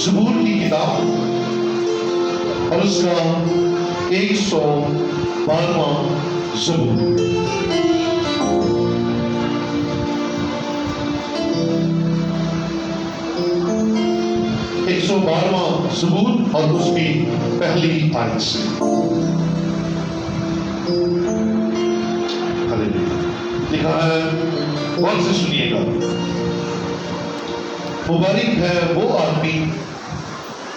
زبور کی کتاب اور اس کا 112واں زبور۔ 112واں زبور اور اس کی پہلی آیت سے۔ لکھا ہے، غور سے سنیے گا۔ مبارک ہے وہ آدمی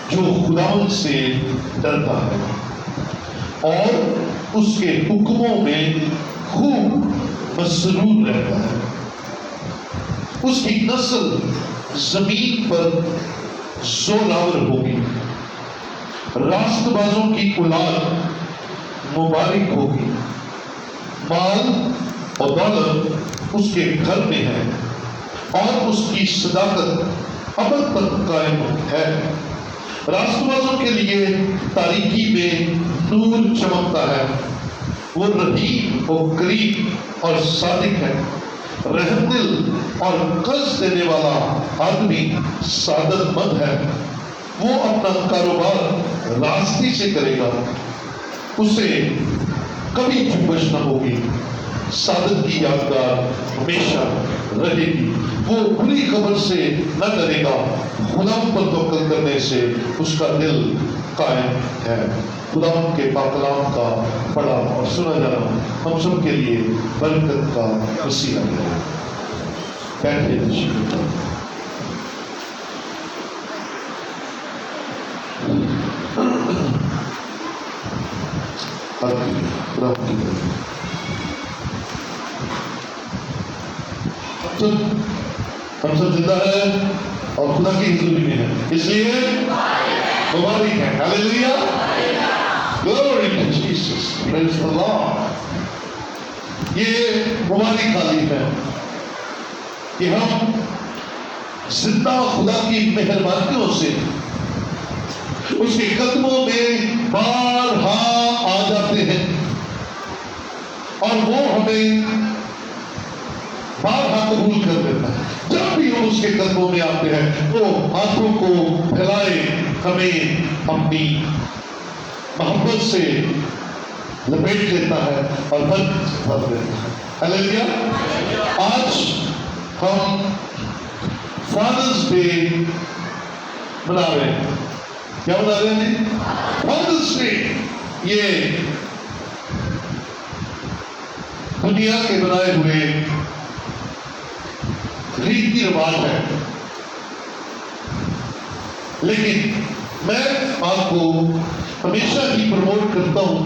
جو خداوند سے ڈرتا ہے اور اس کے حکموں میں خوب مسرور رہتا ہے۔ اس کی نسل زمین پر زوراور ہوگی، راست بازوں کی اولاد مبارک ہوگی۔ مال اور دولت اس کے گھر میں ہے اور اس کی صداقت ابد تک قائم ہے۔ راست بازوں کے لیے تاریکی میں نور چمکتا ہے۔ وہ رحیم و کریم اور صادق ہے، رحم دل اور قرض دینے والا آدمی سعادت مند ہے۔ وہ اپنا کاروبار راستی سے کرے گا، اسے کبھی جنبش نہ ہوگی۔ سعادت کی یادگار ہمیشہ رہے گی۔ وہ بری خبر سے نہ ڈرے گا، خدا پر توکل کرنے سے اس کا دل قائم ہے۔ خدا کے پاک کلام کا پڑھا اور سنا جانا ہم سب کے لیے برکت کا وسیلہ ہے۔ بیٹھے ہم سب زندہ ہے اور خدا کی حضوری میں ہے، اس لیے مبارک ہے۔ Hallelujah, glory to Jesus, praise the Lord. یہ مبارک تعلیم ہے کہ ہم زندہ خدا کی مہربانیوں سے اس کے قدموں میں بارہا آ جاتے ہیں اور وہ ہمیں بارہا قبول کر لیتا ہے۔ جب بھی ہم اس کے قدموں میں آتے ہیں وہ ہاتھوں کو پھیلائے ہمیں اپنی محبت سے لپیٹ لیتا ہے اور بھر دیتا ہے۔ ہاللیلویا۔ آج ہم فادرز ڈے منا رہے ہیں۔ کیا منا رہے ہیں؟ Father's day. یہ دنیا کے بنائے ہوئے ریتی رواج ہے، لیکن میں آپ کو ہمیشہ ہی پروموٹ کرتا ہوں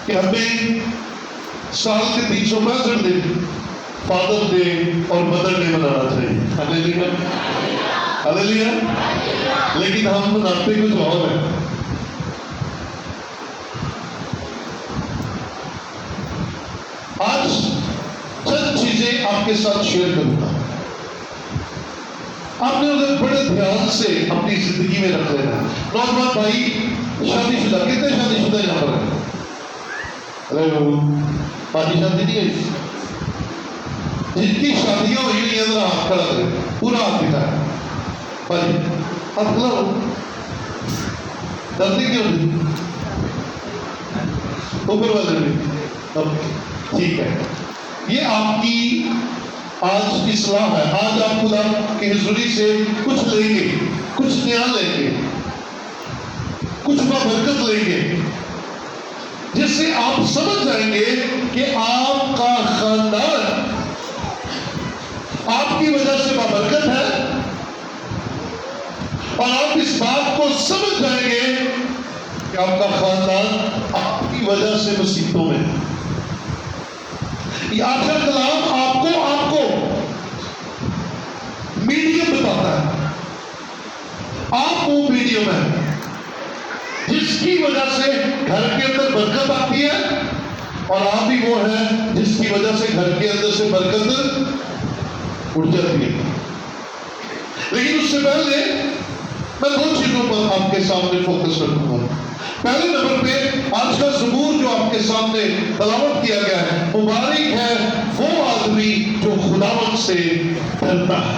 کہ ہمیں سال کے 365 دن فادر ڈے اور مدر ڈے منانا چاہیے۔ ہاللیلویا، ہاللیلویا۔ لیکن ہم مناتے کچھ اور ہیں۔ آج چند چیزیں آپ کے ساتھ شیئر کروں گا، آپ نے انہیں بڑے دھیان سے اپنی زندگی میں رکھ لینا ہے۔ نوجوان بھائی، شادی شدہ، کتنے شادی شدہ یہاں پر ہیں؟ پارٹی شادی نہیں ہے؟ جن کی شادیاں ہوئی ہیں ذرا ہاتھ کھڑا کریں، پورا ہاتھ دکھا ہے بھائی، ہاتھ کھڑا ہو۔ ڈرتے کیوں نہیں؟ اوپر والے بھی ٹھیک ہے۔ یہ آپ کی آج اصلاح ہے۔ آج آپ خدا کی حضوری سے کچھ لیں گے، کچھ نیا لیں گے، کچھ برکت لیں گے، جس سے آپ سمجھ جائیں گے کہ آپ کا خاندان آپ کی وجہ سے بابرکت ہے، اور آپ اس بات کو سمجھ جائیں گے کہ آپ کا خاندان آپ کی وجہ سے مصیبتوں میں ہے۔ یہ آخر کلام آپ کو میڈیم بتاتا ہے۔ آپ وہ میڈیم ہے جس کی وجہ سے گھر کے اندر برکت آتی ہے، اور آپ بھی وہ ہیں جس کی وجہ سے گھر کے اندر سے برکت اٹھ جاتی ہے۔ لیکن اس سے پہلے میں دو چیزوں پر آپ کے سامنے فوکس رکھوں گا۔ پہلے نمبر پہ آج کا زبور جو آپ کے سامنے تلاوت کیا گیا ہے، مبارک ہے وہ آدمی جو خداوند سے ڈرتا ہے۔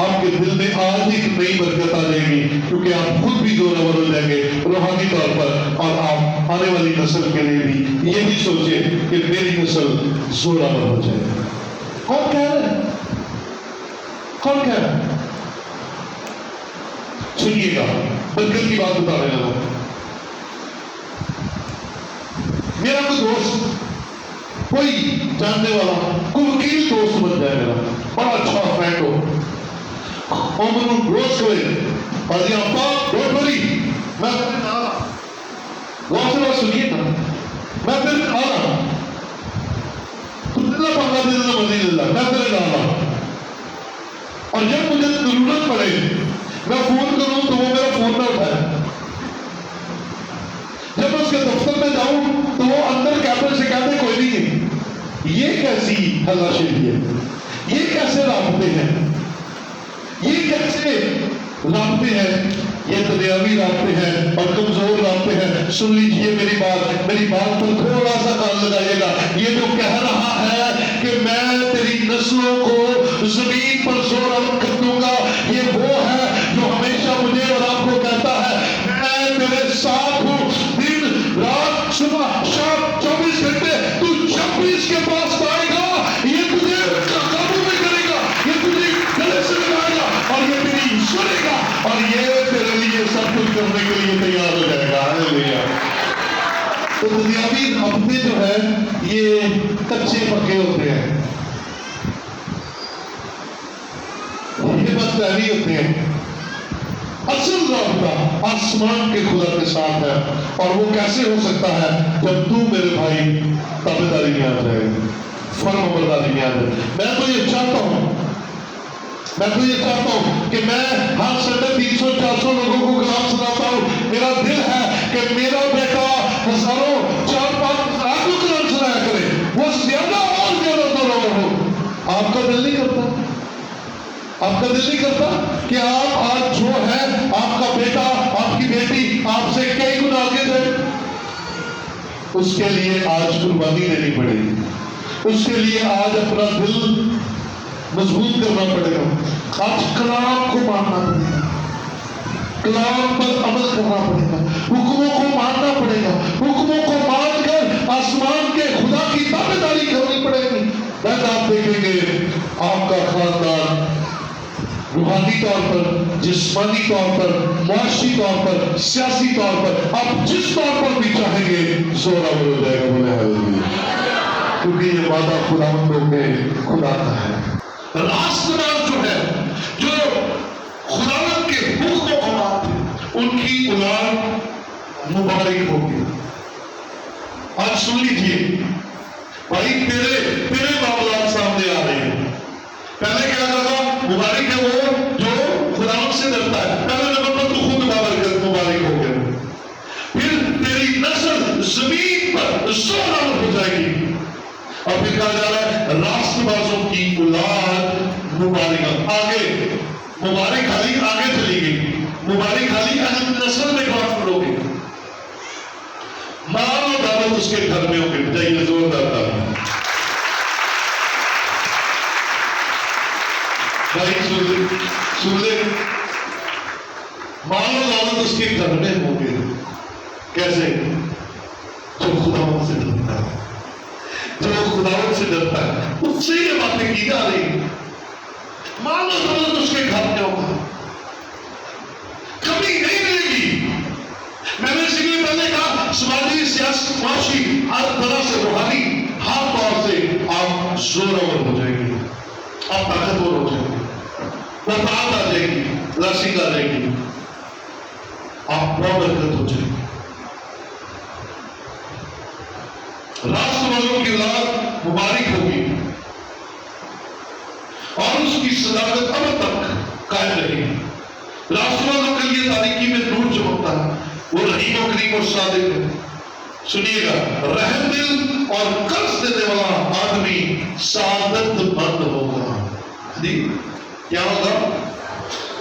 آپ کے دل میں آج ایک نئی برکت آ جائے گی، کیونکہ آپ خود بھی زورآور ہو جائیں گے روحانی طور پر، اور آپ آنے والی نسل کے لیے بھی یہی سوچیں کہ میری نسل زورآور ہو جائے۔ کون کہہ رہا ہے؟ کون کہہ رہا ہے؟ سنیے گا، برکت کی بات بتا رہے ہیں۔ میرا کوئی دوست، کوئی جاننے والا، کوئی وکیل دوست بن جائے میرا، بڑا اچھا فرینڈ ہو، اور مجھے روز کرے اور یہ آپ ڈونٹ وری، میں پھر آ رہا، غور سے بات سنیے نا، میں پھر آ رہا، تم اتنا پنگا دے دینا مزید اللہ، میں پھر آ رہا، اور جب مجھے ضرورت پڑے میں فون کروں تو وہ میرا فون نہ اٹھائے، جب میں اس کے دفتر میں جاؤں تو وہ اندر کیمرے سے کہتے کوئی نہیں ہے۔ یہ کیسی ہلاشیری ہے؟ یہ کیسے رابطے ہیں؟ یہ کیسے رابطے ہیں؟ یہ دنیاوی رابطے ہیں اور کمزور رابطے ہیں۔ سن لیجئے میری بات پر تھوڑا سا کان لگائیے گا۔ یہ جو کہہ رہا ہے کہ میں تیری نسلوں کو زمین پر زورآور کر دوں گا، یہ وہ ہے جو ہمیشہ مجھے اور آپ کو کہتا ہے میں تیرے ساتھ ہوں، دن رات صبح شام 24 گھنٹے، تو جب بھی اس کے پاس آئے گا یہ تجھے قابو میں کرے گا، یہ تجھے گلے سے لگائے گا اور یہ تیری سنے گا اور یہ تیرے لیے سب کچھ کرنے کے لیے تیار ہو جائے گا۔ ہاللیلویا۔ تو دنیاوی رابطے جو ہے یہ کچے پکے ہوتے ہیں، یہ بس پہلی ہوتے ہیں۔ اصل رابطہ آسمان کے خدا کے ساتھ ہے، اور وہ کیسے ہو سکتا ہے جب تو میرے بھائی تابعداری میں آ جائے، فرما برداری میں آ جائے۔ میں تو یہ چاہتا ہوں کہ میں ہر سنڈے 300-400 لوگوں کو کلام سناتا ہوں۔ میرا دل ہے کہ میرا بیٹا ہزاروں 4-5 ہزار کو کلام سنایا کرے، وہ زیادہ اور زیادہ زورآور ہو۔ آپ کا دل نہیں کرتا؟ آپ کا دل نہیں کرتا کہ آپ آج جو ہے آپ کا بیٹا آپ کی بیٹی آپ سے کئی گنا آگے جائے؟ اس کے لیے آج قربانی دینی پڑے گی، اس کے لیے آج اپنا دل مضبوط کرنا پڑے گا، آج کلام کو ماننا پڑے گا، کلام پر عمل کرنا پڑے گا، حکموں کو ماننا پڑے گا، حکموں کو مان کر آسمان کے خدا کی تابعداری کرنی پڑے گی۔ بعد آپ دیکھیں گے آپ کا خاندان روحانی طور پر، جسمانی طور پر، معاشی طور پر، سیاسی طور پر، آپ جس طور پر بھی چاہیں گے زورآور ہو جائے گا۔ بولے ہاللیلویا۔ کیونکہ یہ وعدہ خداوندوں کے خدا کا ہے۔ راست باز جو ہے، جو خداوند کے حکموں کو مانتے ہیں، ان کی اولاد مبارک ہوگی۔ آج سن لیجیے بھائی، تیرے معاملات سامنے آ رہے ہیں۔ پہلے کیا کہا؟ مبارک ہے وہ جو خداوند سے ڈرتا ہے۔ پہلے نمبر پر تو خود مبارک ہو گیا، پھر تیری نسل زمین پر زورآور ہو جائے گی، اور پھر کہا جا رہا ہے راست بازوں کی اولاد مبارک۔ آگے مبارک خالی آگے چلی گئی، مبارک خالی اہم نسل میں کافر ہو گئی، مال و دولت اس کے گھر میں ہو گئی۔ جائیے زوردار تھا بھائی، سن لے، مال و دولت اس کے گھر میں ہو گئے۔ کیسے؟ جو خداوند سے ڈرتا ہے، جو خداوند سے ڈرتا ہے اس سے یہ باتیں کی جا رہی، مال و دولت اس کے گھر میں ہوگا، کمی نہیں ملے گی۔ میں نے اسی لیے پہلے کہا سماجی، سیاسی، معاشی، ہر طرح سے روحانی ہر طور سے آپ زورآور ہو جائیں گے، آپ طاقتور ہو جائیں گے، وفات آ جائے گی، رسید آ جائے گی، آپ برکت ہو جائے گی۔ راست والوں کی اولاد مبارک ہوگی اور اس کی صداقت اب تک قائم رہے گی۔ راست والوں کے لیے تاریکی میں نور چمکتا ہے، وہ رحیم و کریم اور صادق ہے۔ سنیے گا، رحم دل اور قرض دینے والا آدمی سعادت مند ہوگا۔ کیا ہوگا؟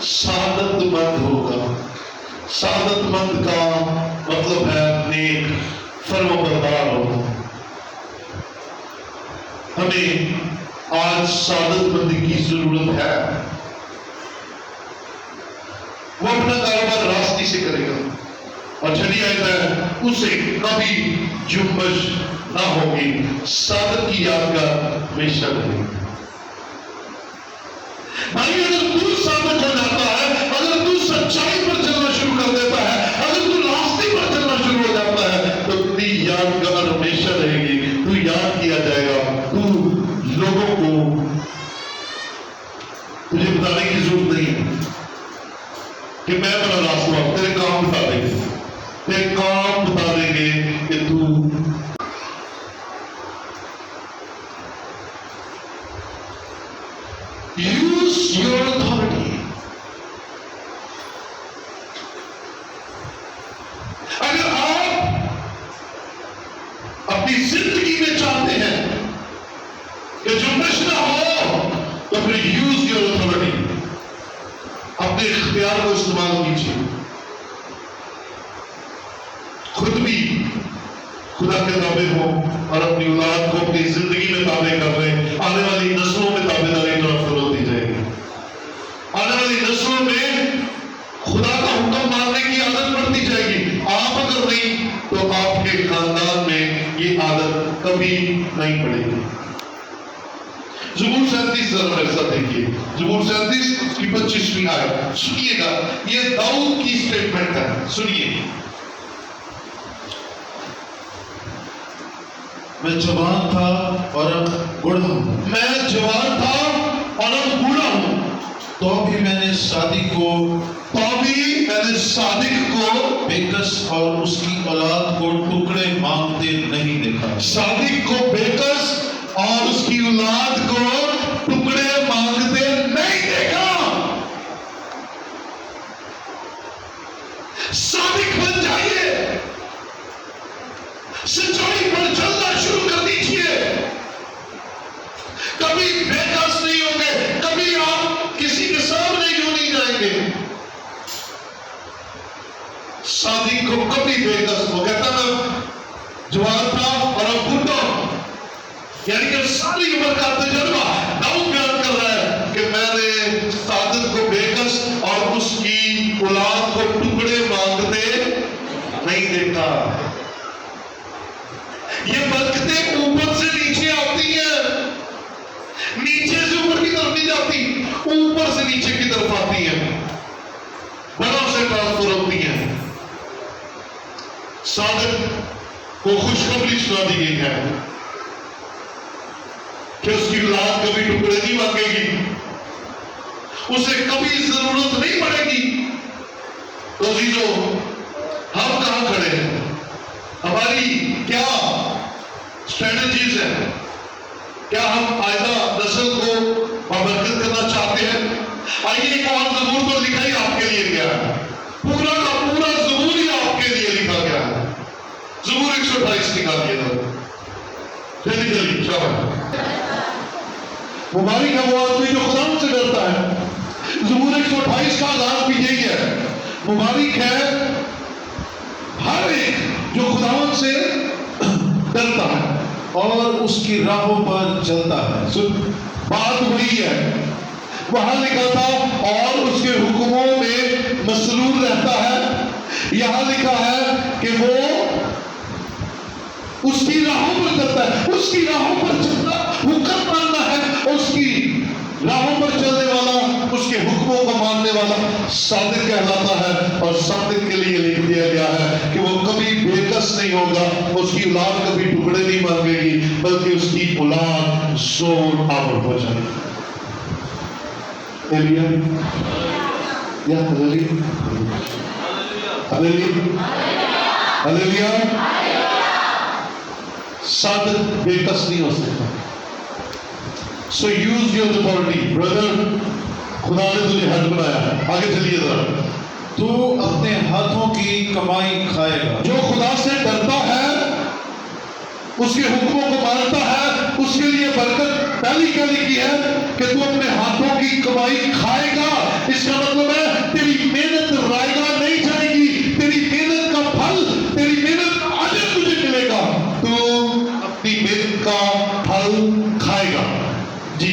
سعادت مند ہوگا۔ سعادت مند کا مطلب ہے نیک، فرمانبردار ہوگا۔ ہمیں آج سعادت مندی کی ضرورت ہے. وہ اپنا کاروبار راستے سے کرے گا اور چلی آئے ہے اسے کبھی جنبش نہ ہوگی. سعادت کی یادگار ہمیشہ رہے گی. بھائی اگر تو ثابت ہو جاتا ہے، اگر تو سچائی پر چلنا شروع کر دیتا ہے، اگر تو راستے پر چلنا شروع ہو جاتا ہے تو تیری یادگار ہمیشہ رہے گی. تو یاد کیا جائے گا. تو لوگوں کو تجھے بتانے کی ضرورت نہیں ہے کہ میں بڑا راستہ ہوں. تیرے کام بتا دیں گے، تیرے کام بتا دیں گے کہ تو use your authority. اگر آپ اپنی زندگی میں چاہتے ہیں کہ جنبش نہ ہو تو پھر use your authority. اپنے اختیار کو استعمال کیجیے. خود بھی خدا کے تابع ہو اور اپنی اولاد کو اپنی زندگی میں تابع کر رہے ہیں. آنے والی نسلوں میں تابعداری ٹرانسفر ہوتی جائے گی. آنے والی نسلوں میں خدا کا حکم ماننے کی عادت بڑھتی جائے گی. آپ اگر نہیں تو آپ کے خاندان میں یہ عادت کبھی نہیں پڑے گی. زبور 37 ذرا میرے ساتھ دیکھیے. زبور 37 کی 25ویں آیت سنیے گا. یہ داؤد کی سٹیٹمنٹ ہے. سنیے. میں جوان تھا اور اب بوڑھا ہوں. میں جوان تھا اور اب بوڑھا ہوں. تو بھی میں نے صادق کو بےکس اور اس کی اولاد کو ٹکڑے مانگتے نہیں دیکھا. صادق کو بےکس اور اس کی اولاد کو ٹکڑے مانگتے نہیں دیکھا. صادق بن جائیے. سچائی پر چلنا شروع کر دیجیے. کبھی بےکس نہیں ہوں گے. کبھی آپ کسی کے سامنے کیوں نہیں جائیں گے. صادق کو کبھی بےکس ہو کہتا میں جوان تھا اور اب بوڑھا ہوں. یعنی کہ ساری عمر کا تجربہ داؤد بیان کر رہا ہے کہ میں نے صادق کو بےکس اور اس کی اولاد کو ٹکڑے مانگتے نہیں دیکھا. یہ برکتیں اوپر سے نیچے آتی ہیں. نیچے سے اوپر کی طرف نہیں جاتی، اوپر سے نیچے کی طرف آتی ہیں. بڑوں سے ٹرانسفر ہوتی ہیں. صادق کو خوشخبری سنا دی گئی ہے کہ اس کی اولاد کبھی ٹکڑے نہیں مانگے گی. اسے کبھی ضرورت نہیں پڑے گی. تو عزیزو، ہم کہاں کھڑے ہیں؟ ہماری کیا اسٹریٹجیز ہیں؟ کیا ہم آئندہ نسل کو بابرکت کرنا چاہتے ہیں؟ آئیے ایک اور زبور تو لکھا ہی آپ کے لیے گیا ہے. پورا کا پورا زبور ہی آپ کے لیے لکھا گیا ہے. زبور 128 نکالیے گا. جلدی جلدی شاباش. مبارک ہے وہ آدمی جو خدا سے ڈرتا ہے. زبور 128 کا آغاز بھی یہی ہے. مبارک ہے ہر ایک جو خداوند سے ڈرتا ہے اور اس کی راہوں پر چلتا ہے. بات وہی ہے. وہاں لکھا تھا اور اس کے حکموں میں مسرور رہتا ہے. یہاں لکھا ہے کہ وہ اس کی راہوں پر چلتا ہے. اس کی راہوں پر چلنا حکم ماننا ہے. اس کی راہوں پر چلنے والا، اس کے حکموں کو ماننے والا صادق کہلاتا ہے. اور صادق کے لیے لکھ دیا گیا ہے کہ وہ کبھی بےکس نہیں ہوگا. اس کی اولاد کبھی ٹکڑے نہیں مانگے گی، بلکہ اس کی اولاد زور آور ہو جائے گی. یا ہلیلویا. صادق بےکس نہیں ہو سکتا. So use your authority, brother. خدا نے تجھے ہاتھ بنایا ہے. آگے چلیے ذرا. تو اپنے ہاتھوں کی کمائی کھائے گا. جو خدا سے ڈرتا ہے، اس کے حکموں کو مانتا ہے، اس کے لیے برکت پہلی کیا لکھی ہے کہ تو اپنے ہاتھوں کی کمائی کھائے گا. اس کا مطلب ہے تیری محنت رائے گا نہیں جائے گی. تیری محنت کا پھل، تیری محنت کا اجر تجھے ملے گا. تو اپنی محنت کا پھل کھائے گا. جی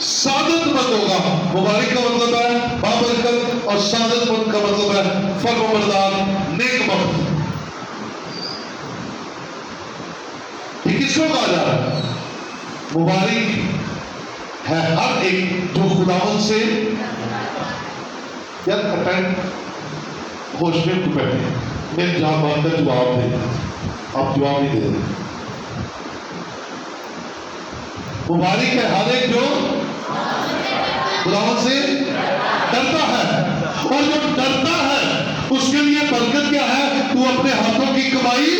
سعادت مند ہوگا. مبارک کا مطلب ہے بابرکت اور سعادت مند کا مطلب ہے فرمانبردار نیک بخت. یہ کس کو کہا جا رہا ہے؟ مبارک ہے ہر ایک جو خداوند سے یار اٹینڈ ہوش میں کو بیٹھے میرے جہاں بات کا جواب دے. آپ جواب نہیں دے رہے. مبارک ہے ہر ایک جو خداوند سے ڈرتا ہے. اور جو ڈرتا ہے اس کے لیے برکت کیا ہے؟ تو اپنے ہاتھوں کی کمائی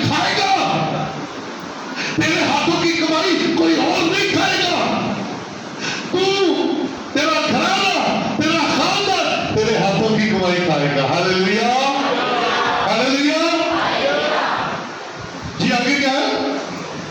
کھائے گا. تیرے ہاتھوں کی کمائی کوئی اور نہیں کھائے گا. تو تیرا گھرانہ تیرا خاندان تیرے ہاتھوں کی کمائی کھائے گا. ہاللیلویا ہاللیلویا. جی آگے کیا ہے؟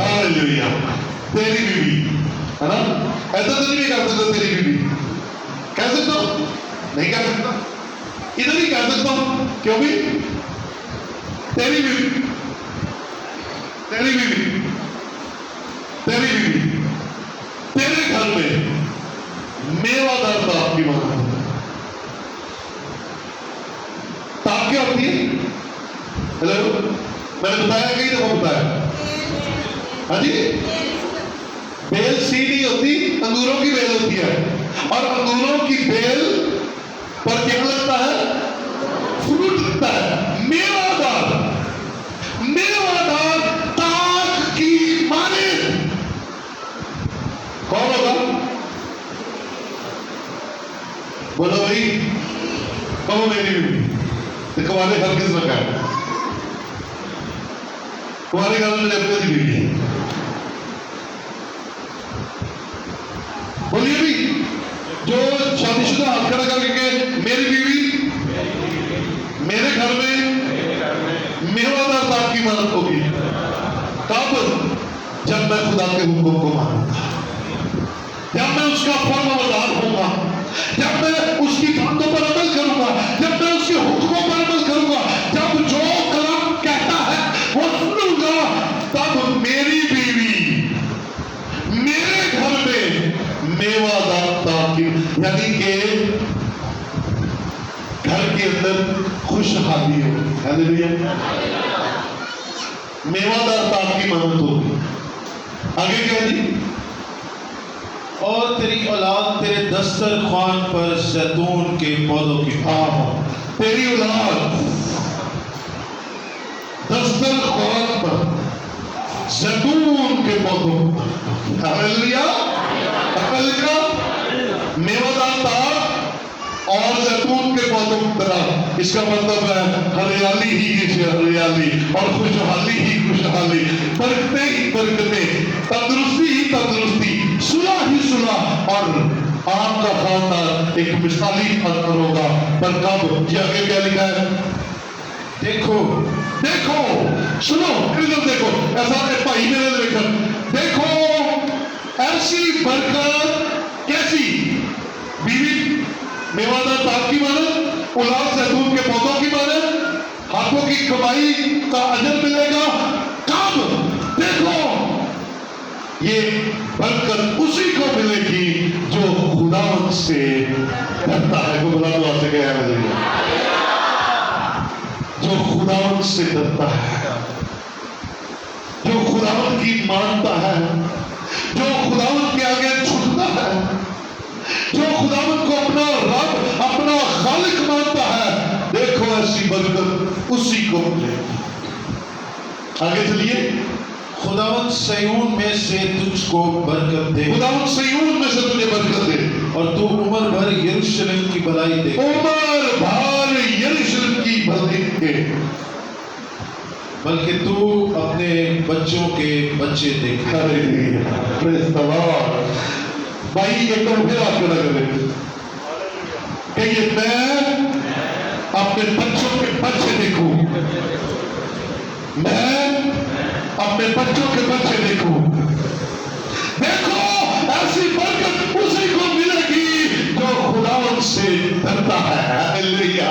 ہاللیلویا. تیری بیوی ہے نا. ایسا تو نہیں کہہ سکتا تیری بیوی. کہہ سکتا ہوں؟ نہیں کہہ سکتا. ادھر ہی کہہ سکتا ہوں. کیوں بھی؟ تیری بیوی تیری بیوی تیری بیوی تیرے گھر میں میوادار تاک کی مانا. تاک کیا ہوتی ہے؟ ہیلو میں نے بتایا کئی دفعہ بتایا. ہاں جی بیل سی نہیں ہوتی, انگوروں کی بیل ہوتی ہے. اور انگوروں کی بیل پر کیا لگتا ہے؟ فروٹ لگتا ہے. میوادار تاک کی مانے کون ہوگا؟ بولو بھائی. کہو میری بیوی. تمہارے گھر کس میں ہے؟ تمہارے گھر میں اپنے کی بیوی ہے. بولیے بھی. جو شادی شدہ ہاتھ کھڑا کر کے میری بیوی میرے گھر میں میوادار تاک کی مانت ہوگی. کب؟ جب میں خدا کے حکم کو مانوں گا, جب میں اس کا فرمانبردار ہوں گا, جب میں اس کی باتوں پر عمل کروں گا, جب میں اس کے حکموں پر عمل کروں گا, جب جو کلام کہتا ہے وہ سنوں گا, تب میری بیوی میرے گھر میں میوادار تاک کی یعنی کہ گھر کے اندر خوشحالی ہو. ہاللیلویا. میوادار تاک کی مانت ہوگی. آگے کیا جی؟ اور تیری اولاد تیرے دسترخوان پر زیتون کے پودوں کی. تیری اولاد دسترخوان پر زیتون کے پودوں. ہاللیلویا ہاللیلویا. میوادار تاک اور زیتون کے پودوں کی طرح. اس کا مطلب ہے ہریالی ہی کی ہریالی اور خوشحالی ہی خوشحالی, برکتیں ہی برکتیں, تندرستی ہی تندرستی, صلح ہی صلح. اور آپ کا خاندان ایک مثالی خاندان ہوگا. پر کب؟ یہ آگے کیا لکھا ہے؟ دیکھو دیکھو سنو ادھر دیکھو. ایسا بھائی میرے نے لکھا دیکھو ایسی برکت کیسی. بیوی میوادار تاک کی مانت, اولاد زیتون کے پودوں کی مانت, ہاتھوں کی کمائی کا اجر ملے گا. کب؟ دیکھو یہ برکت اسی کو ملے گی جو خداوند سے ڈرتا ہے. کو بلا دعا سے کہا ہے جو خداوند سے ڈرتا ہے, جو خداوند کی مانتا ہے, جو خداوند کے آگے جھکتا ہے, جو خداوند کو اپنا رب اپنا خالق مانتا ہے. دیکھو ایسی برکت اسی کو ملے گی. آگے چلیے. خداوند سیون میں سے تجھ کو برکت دے. خداوند سیون میں سے تجھے برکت دے اور تو عمر بھر یروشلم کی بھلائی دے. عمر بھر یروشلم کی بھلائی دے. بلکہ تو اپنے بچوں کے بچے دیکھ. پریز دی لارڈ. بھائی ایک بار پھر آپ کھڑا کریں کہ یہ میں اپنے بچوں کے بچے دیکھوں, میں اپنے بچوں کے بچے دیکھوں. دیکھو ایسی برکت اسی کو ملے گی جو خداوند سے ڈرتا ہے. ہاللیلویا.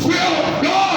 Fear of God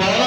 12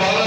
12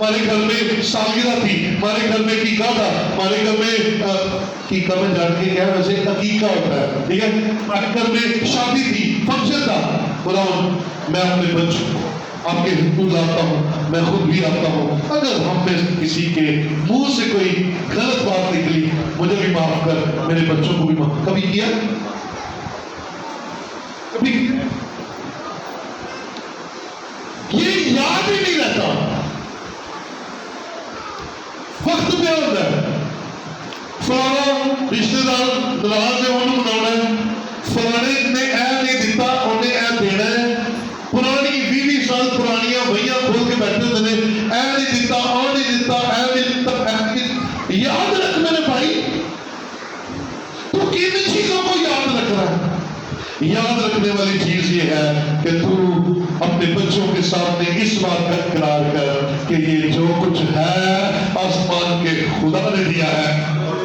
ہمارے گھر میں سالگرہ تھی، ہمارے گھر میں عقیقہ تھا، ہمارے گھر میں عقیقہ میں جان کے کیا ویسے عقیقہ ہوتا ہے، ٹھیک ہے، ہمارے گھر میں شادی تھی، فنکشن تھا، خداوند میں اپنے بچوں کو آپ کے حضور لاتا ہوں، میں خود بھی آتا ہوں، اگر ہم میں کسی کے منہ سے کوئی غلط بات نکلی مجھے بھی معاف کر، میرے بچوں کو بھی معاف، کبھی کیا؟ کبھی کیا؟ یہ یاد ہی نہیں رہتا، وقت پہ ہوتا ہے، فلانا رشتے دار ناراض ہے انہوں منانا ہے، فلانے نے اے نہیں دیتا انہیں اے دینا ہے، پرانی 20 سال پرانیاں بھائیاں کھول کے بیٹھے ہوتے ہیں، اے نہیں دیتا آ نہیں دیتا اے نہیں دیتا اے نہیں، یاد رکھ میرے بھائی، تو کن چیزوں کو یاد رکھ رہا ہے؟ یاد رکھنے والی چیز یہ ہے کہ تو اپنے بچوں کے سامنے اس بات کا اقرار کر کہ یہ جو کچھ ہے آسمان کے خدا نے دیا ہے،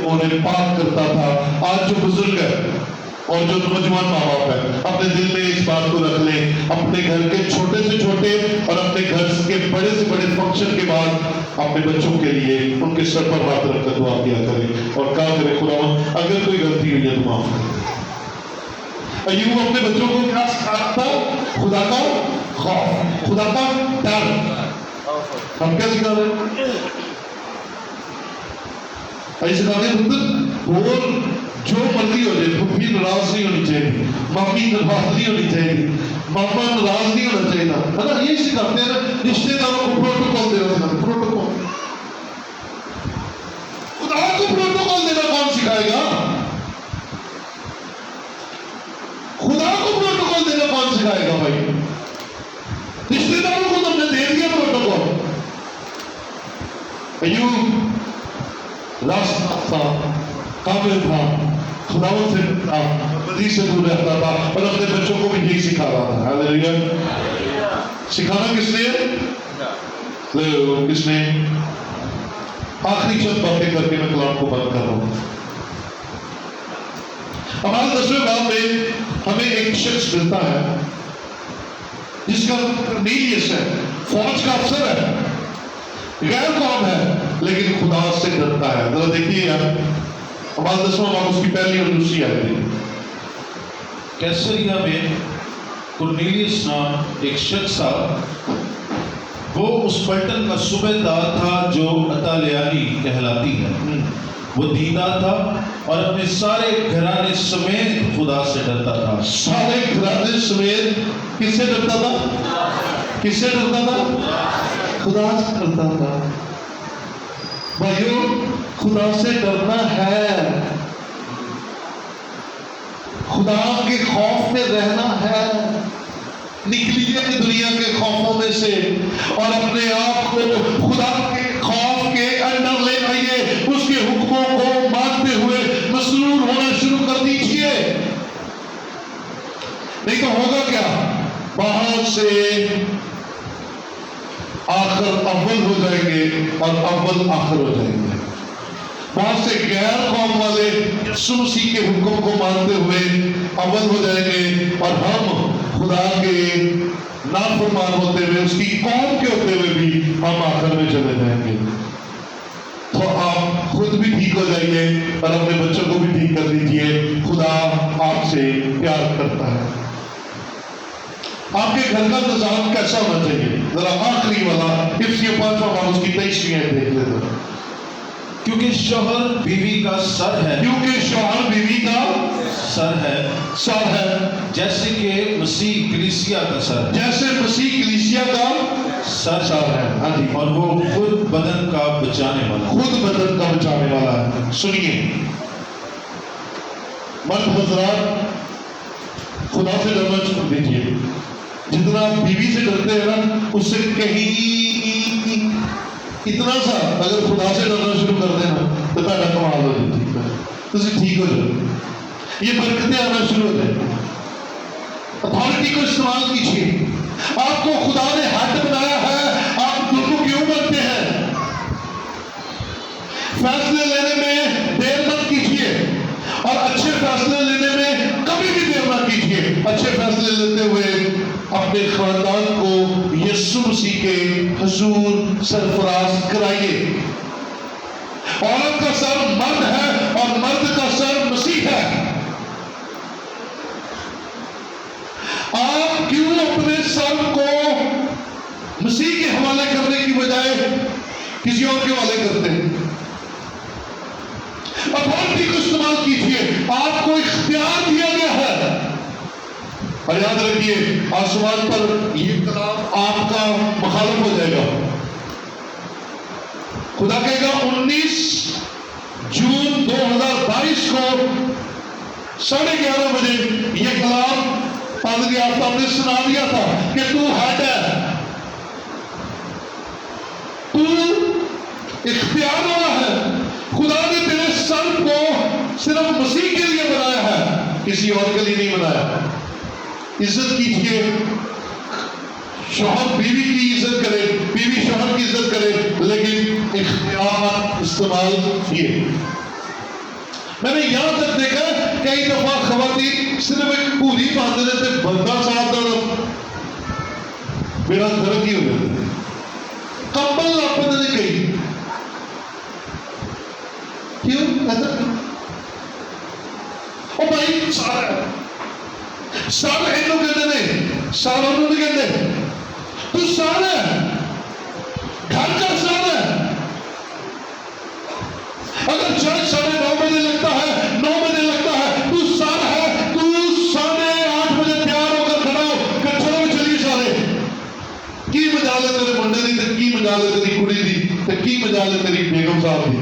انہیں پاک کرتا تھا۔ آج جو بزرگ ہے اور جو نوجوان ماں باپ ہے اپنے دل میں اس بات کو رکھ لیں، اپنے گھر کے چھوٹے سے چھوٹے اور اپنے گھر کے بڑے سے بڑے فنکشن کے بعد اپنے بچوں کے لیے ان کے سر پر ہاتھ رکھ کر دعا کیا کریں اور کہا کرے خداوند اگر کوئی غلطی ہوئی ہے تو معاف کر۔ ایوب اپنے بچوں کو کیا سکھاتا تھا؟ خدا کا خوف، خدا کا ڈر۔ ہم کیا سکھا رہے ہیں؟ ایسے سکھاتے ہیں پتر بول جو مرضی ہو جائے، پھوپھی ناراض نہیں ہونی چاہیے، مامی ناراض نہیں ہونی چاہیے، ماما ناراض نہیں ہونا چاہیے، ہے نا؟ یہ سکھاتے ہیں نا، رشتے داروں کو پروٹوکول دینا، پروٹوکول۔ خدا کو پروٹوکول دینا کون سکھائے گا؟ خدا کو پروٹوکول دینا کون سکھائے گا بھائی؟ رشتے داروں کو تم نے دے دیا پروٹوکول۔ ایوب راستہ تھا، قابل تھا، خداوند سے بدی سے دور رہتا تھا اور اپنے بچوں کو بھی یہی سکھا رہا تھا۔ ہاللیلویا۔ سکھانا کس نے؟ کس نے؟ آخری چند باتیں کر کے میں کلام کو بند کر رہا ہوں۔ ہمارے 10ویں باب میں ہمیں ایک شخص ملتا ہے جس کا کرنیلیس ہے، فوج کا افسر ہے، غیر قوم ہے لیکن خدا سے ڈرتا ہے۔ ذرا دیکھیے یار ہمارا 10واں باب اس کی پہلی اور دوسری آیت ہے۔ کیسریا میں کرنیلیس نام ایک شخص تھا، وہ اس پلٹن کا صوبےدار تھا جو اطالیانی کہلاتی ہے۔ وہ دیندار تھا اور اپنے سارے گھرانے سمیت خدا سے ڈرتا تھا۔ سارے گھرانے سمیت کس سے ڈرتا تھا؟ کس سے ڈرتا تھا؟ خدا سے ڈرتا تھا۔ بھائیو خدا سے ڈرنا ہے، خدا کے خوف میں رہنا ہے۔ نکلیے دنیا کے خوفوں میں سے اور اپنے آپ کو خدا کے خوف کے انڈر لے آئیے، اس کے حکموں کو مانتے ہوئے مسرور ہونا شروع کر دیجیے۔ نہیں تو ہوگا کیا؟ وہاں سے آخر اول ہو جائیں گے اور اول آخر ہو جائیں گے۔ وہاں سے غیر قوم والے یسوع مسیح کے حکم کو مانتے ہوئے اول ہو جائیں گے اور ہم خدا کے نافرمان ہوتے ہوئے، اس کی قوم کے ہوتے ہوئے بھی ہم آخر میں چلے جائیں گے۔ تو آپ خود بھی ٹھیک ہو جائیے اور اپنے بچوں کو بھی ٹھیک کر دیجیے۔ خدا آپ سے پیار کرتا ہے۔ آپ کے گھر کا نظام کیسا ہونا چاہیے؟ ذرا آخری والا افسیہ 5واں باب اس کی 23ویں آیت دیکھ لیتے ہیں۔ کیونکہ شوہر بیوی کا سر ہے، کیونکہ شوہر بیوی کا سر ہے، سر ہے، جیسے کہ مسیح کلیسیا کا سر ہے، جیسے مسیح کلیسیا کا سر ہے۔ ہاں جی، اور وہ خود بدن کا بچانے والا ہے۔ خود بدن کا بچانے والا ہے۔ سنیے مرد حضرات، خدا سے ڈرنا چھوڑ دیجیے۔ جتنا آپ بیوی سے ڈرتے ہیں نا، اس سے کہیں اتنا سا اگر خدا سے ڈرنا شروع کر دینا تو پیدا کمال ہو جاتی ہے، تو ٹھیک ہو جائے، یہ برکتیں آنا شروع ہو جائیں۔ اتھارٹی کو استعمال کیجیے۔ آپ کو خدا نے ہیڈ بنایا ہے، آپ دونوں کیوں بنتے ہیں؟ فیصلے لینے میں دیر مت کیجیے اور اچھے فیصلے لینے میں کبھی بھی دیر مت کیجیے۔ اچھے فیصلے لیتے ہوئے اپنے خاندان کو یسوع مسیح کے حضور سرفراز کرائیے. عورت کا سر مرد ہے اور مرد کا سر مسیح ہے. آپ کیوں اپنے سر کو مسیح کے حوالے کرنے کی بجائے کسی اور کے حوالے کرتے ہیں؟ اتھارٹی کو استعمال کیجیے. آپ کو اختیار دیا گیا ہے. اور یاد رکھیے آسمان پر یہ کلام آپ کا مخالف ہو جائے گا. خدا کہے گا 19 جون 2022 کو 11:30 بجے یہ کلام پادری آفتاب نے سنا دیا تھا کہ تو ہیڈ ہے, تو اختیار والا ہے. خدا نے تیرے سر کو صرف مسیح کے لیے بنایا ہے, کسی اور کے لیے نہیں بنایا. عزت کیجیے. شوہر بیوی کی عزت کرے, بیوی شوہر کی عزت کرے, لیکن اختیار استعمال کیے. میں نے یہاں تک دیکھا کئی دفعہ خواتین صرف ایک پوری باندھ دیتے تھے, بندہ صاحب تھا میرا گھر کی ہو جاتے, کمبل آپ نے کہی کیوں ایسا کیوں؟ او بھائی سارا ہے, سارا ہندو کہتے نہیں, سارا انہوں نے کہتے تو سارا ہے, گھر کا سارا ہے. اگر چرچ 9:30 بجے لگتا ہے, 9 بجے لگتا ہے, تو سارا ہے, تو 8:30 بجے تیار ہو کر کھڑا ہو کہ چلو چلیے سارے. کی مجال ہے تیرے منڈے دی, تے کی مجال ہے تیری کڑی دی, تے کی مجال ہے تیری بیگم صاحب دی.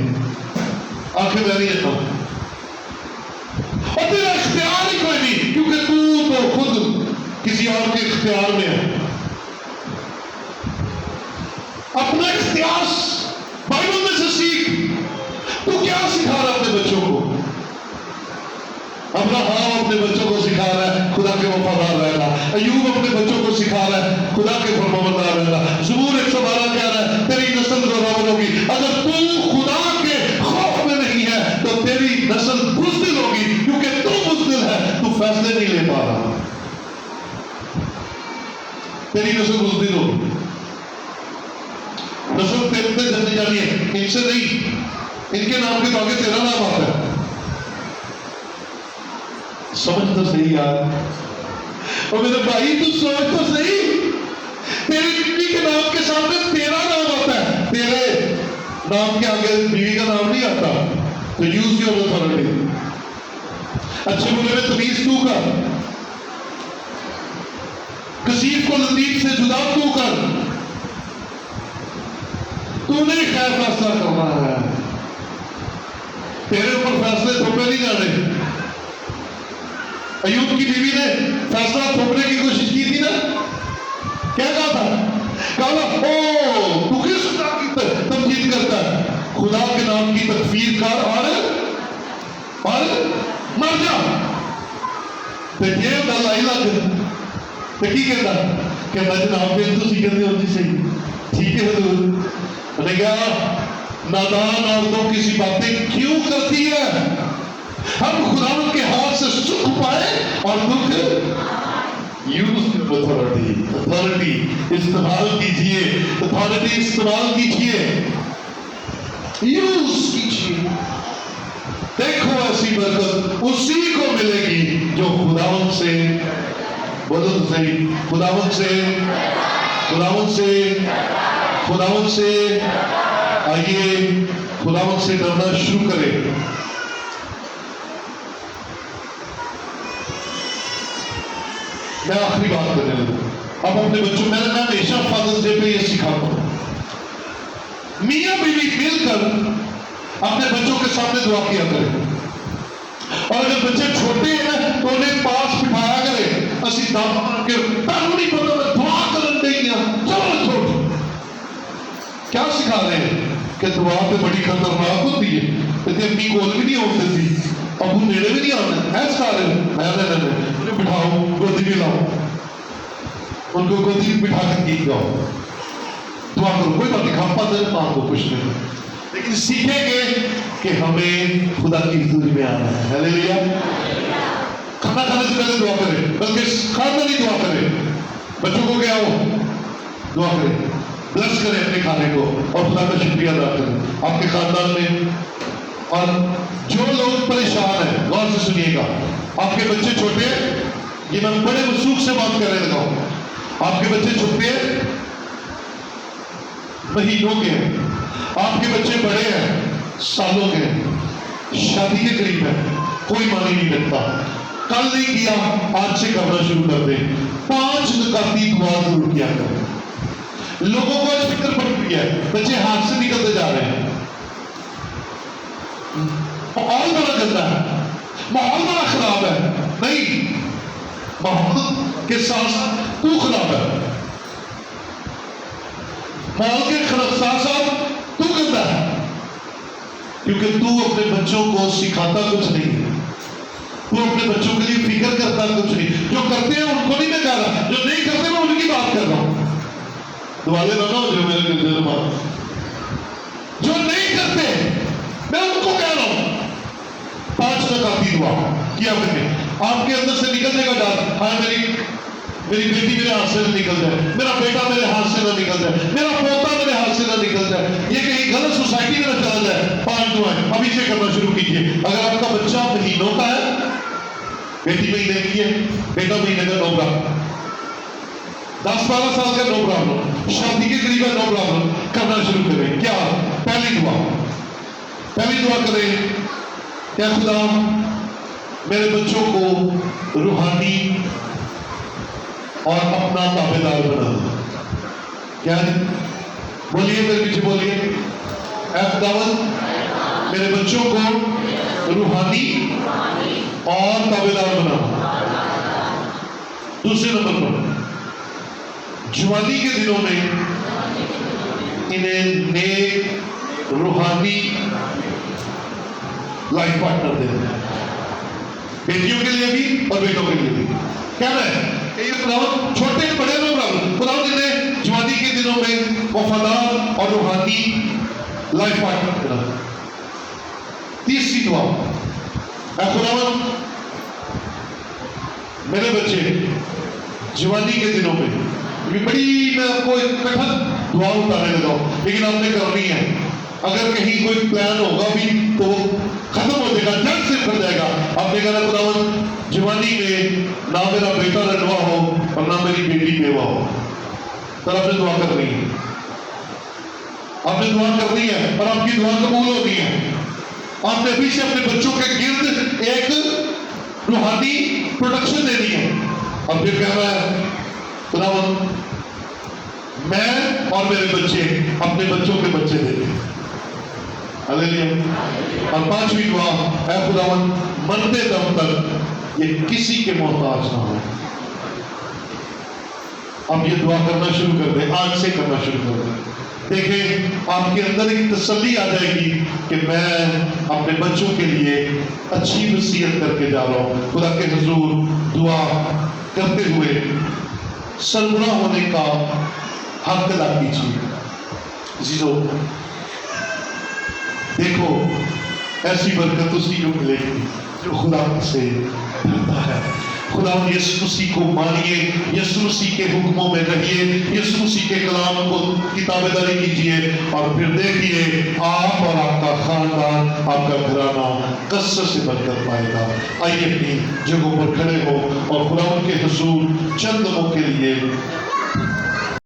آنکھیں میں نہیں جاتا اور تیرا اختیار ہی کوئی نہیں, کیونکہ تو خود کسی اور کے اختیار میں ہے. اپنا اختیار بائبل میں سے سیکھ. تو کیا سکھا رہا ہے اپنے بچوں کو؟ ابراہیم اپنے بچوں کو سکھا رہا ہے خدا کے وفادار رہنا. ایوب اپنے بچوں کو سکھا رہا ہے خدا کے فرمانبردار رہنا. زبور 112 کہہ رہا ہے تیری نسل زوراور ہوگی. اگر تو خدا کے خوف میں نہیں ہے تو تیری نسل بزدل ہوگی, کیونکہ تو بزدل ہے, تو فیصلے نہیں لے پا رہا. تیری نسل بزدل ہوگی. نسل تیرتے جلدی جانی ہے, ان سے نہیں, ان کے نام کے تو آگے تیرا نام آتا ہے. سمجھ تو صحیح یار. اور میرے بھائی تو سوچ تو صحیح, تیری بیوی کے نام کے سامنے تیرا نام آتا ہے, تیرے نام کے آگے بیوی کا نام نہیں آتا. تو یوز یور اتھارٹی. اچھے برے میں تمیز تو کر, کثیر کو لطیف سے جدا تو کر. تو نہیں خیر فیصلہ کرنا ہے, تیرے اوپر فیصلے تھوپے نہیں جانے. ایوب کی بیوی نے فیصلہ تھوپنے کی کوشش کی تھی نا, کیا کہا تھا؟ کہا او تو کس خدا کی تمجید کرتا ہے؟ خدا کے نام کی تکفیر کر اور مر جا. تو یہ گل آئی لگ تو کی کہتا کہ جناب پھر تو سی کہتے ہو جی صحیح ٹھیک ہے حضور. نے کہا نادان عورتوں کسی باتیں کیوں کرتی ہے؟ ہم خدا کے ہاتھ سے سکھ پائے اور دکھ. یوز اتھارٹی استعمال کیجیے, اتھارٹی استعمال کیجیے, یوز کیجیے. دیکھو ایسی برکت اسی کو ملے گی جو خداوند سے, بولو تو صحیح, خداوند سے, خداوند سے, خداوند سے. آئیے خداوند سے ڈرنا شروع کریں. میں آخری بات کرنے لگوں. اب اپنے بچوں میں ہمیشہ فادرز ڈے پہ یہ سکھاتا ہوں, میاں بیوی مل کر اپنے بچوں کے سامنے دعا کیا کریں. اور اگر بچے چھوٹے ہیں تو انہیں پاس بٹھایا کرے. اسی دعا کے تانوں نہیں پتا میں دعا کرن دیں گیا, چلو چھوڑ. کیا سکھا رہے ہیں کہ دعا پہ بڑی خطرناک ہوتی ہے. تے اپنی کول بھی نہیں ہوتی تھی, ابو نیڑے بھی نہیں آتے ہیں. سکھا رہے ہیں انہیں بٹھاؤ, گودی بھی لاؤ, ان کو گودی بٹھا کر گیت گاؤ, دعا کرو. کوئی بات نہیں, کھاپا دے ماں کو کچھ نہیں, لیکن سیکھیں گے کہ ہمیں خدا کی حضوری میں آنا ہے. ہلیلویا. کھانا کھانے سے پہلے دعا کریں, بلکہ کھانا نہیں دعا کریں. بچوں کو کیا ہو دعا کریں، بلس کریں اپنے کھانے کو اور خدا کا شکریہ ادا کریں آپ کے خاندان میں۔ اور جو لوگ پریشان ہیں غور سے سنیے گا، آپ کے بچے چھوٹے ہیں، یہ میں بڑے وثوق سے بات کرنے لگا ہوں، آپ کے بچے چھوٹے ہیں مہینوں کے ہیں، آپ کے بچے بڑے ہیں سالوں کے ہیں، شادی کے قریب ہے، کوئی معنی نہیں رکھتا، کل نہیں کیا آج سے کرنا شروع کر دیں، 5 نکاتی دعا ضرور کیا کریں۔ لوگوں کو آج فکر پڑ رہی ہے، بچے ہاتھ سے نکلتے جا رہے ہیں، ماحول بڑا گندا ہے، ماحول بڑا خراب ہے، نہیں، ماحول کے ساتھ ساتھ تو خراب ہے، ماحول کے ساتھ ساتھ تو گندا ہے، کیونکہ تو اپنے بچوں کو سکھاتا کچھ نہیں ہے، تو اپنے بچوں کے لیے فکر کرتا کچھ نہیں، جو کرتے ہیں ان کو نہیں میں کہہ رہا، جو نہیں کرتے میں ان کی بات کر رہا ہوں، دوالے نہ ہو جو میرے دل میں بات، جو نہیں کرتے میں ان کو کہہ رہا ہوں 5 نکاتی دعا کیا کریں۔ آپ کے اندر سے نکلنے کا ڈر، ہاں میری بیٹی میرے ہاتھ سے نہ نکل جائے، میرا بیٹا میرے ہاتھ سے نہ نکل جائے، میرا پوتا میرے ہاتھ سے نہ نکل جائے، یہ کہیں غلط سوسائٹی میں نہ چلا جائے۔ 5 دعائیں ابھی سے کرنا شروع کیجیے۔ اگر آپ کا بچہ مہینوں کا ہے، بیٹی مہینے کی ہے، بیٹا مہینے کا، نو پرابلم، 10-12 سال کا نو پرابلم، شادی کے قریب ہے نو پرابلم، کرنا شروع کریں۔ کیا پہلی دعا کریں، کیا خدا میرے بچوں کو روحانی اور اپنا تابع دار بنا دے۔ کیا ہے؟ بولیے میرے پیچھے بولیے، اے خداوند میرے بچوں کو روحانی اور تابع دار بنا۔ دوسرے نمبر پر جوانی کے دنوں میں انہیں نیک روحانی لائف پارٹنر دے دیں، بیٹیوں کے لیے بھی اور بیٹوں کے لیے بھی۔ کیا ہے کہ یہ خداوند چھوٹے بڑے لوگ خداوند انہیں جوانی کے دنوں میں وفادار اور روحانی لائف پارٹنر دے دیں۔ تیسری دعا، اے خداوند میرے بچے جوانی کے دنوں میں، یہ بڑی میں آپ کو ایک کٹھن دعا اتارنے لگا ہوں لیکن آپ نے کرنی ہے، اگر کہیں کوئی پلان ہوگا بھی تو وہ ختم ہو جائے گا، جڑ سے پھٹ جائے گا۔ آپ نے کہا خداوند جوانی میں نہ میرا بیٹا رنڈوا ہو اور نہ میری بیٹی بیوہ ہو، تب آپ نے دعا کرنی ہے، آپ نے دعا کرنی ہے اور آپ کی دعا قبول ہونی ہے۔ آپ نے ابھی سے اپنے بچوں کے گرد ایک روحانی پروٹیکشن دینی ہے اور پھر کہنا ہے خداوند میں اور میرے بچے اپنے بچوں کے بچے دے دیں۔ ہلیلویا۔ اور 5ویں دعا، اے خداوند مرتے دم تک یہ کسی کے محتاج نہ ہو۔ اب یہ دعا کرنا شروع کر دیں، آج سے کرنا شروع کر دیں۔ دیکھیں آپ کے اندر ایک تسلی آ جائے گی کہ میں اپنے بچوں کے لیے اچھی وصیت کر کے جا رہا ہوں۔ خدا کے حضور دعا کرتے ہوئے سربراہ ہونے کا حق ادا کیجیے۔ عزیزو دیکھو ایسی برکت اسی کو ملے گی جو خدا سے ڈرتا ہے۔ خدا یسوع مسیح کو مانیے، یسوع مسیح کے حکموں میں رہیے، یسوع مسیح کے کلام کو کی تابعداری کیجیے اور پھر دیکھیے آپ اور آپ کا خاندان، آپ کا گھرانہ کثرت سے برکت پائے گا۔ آئیے اپنی جگہوں پر کھڑے ہو اور خدا کے حضور چند دموں کے لیے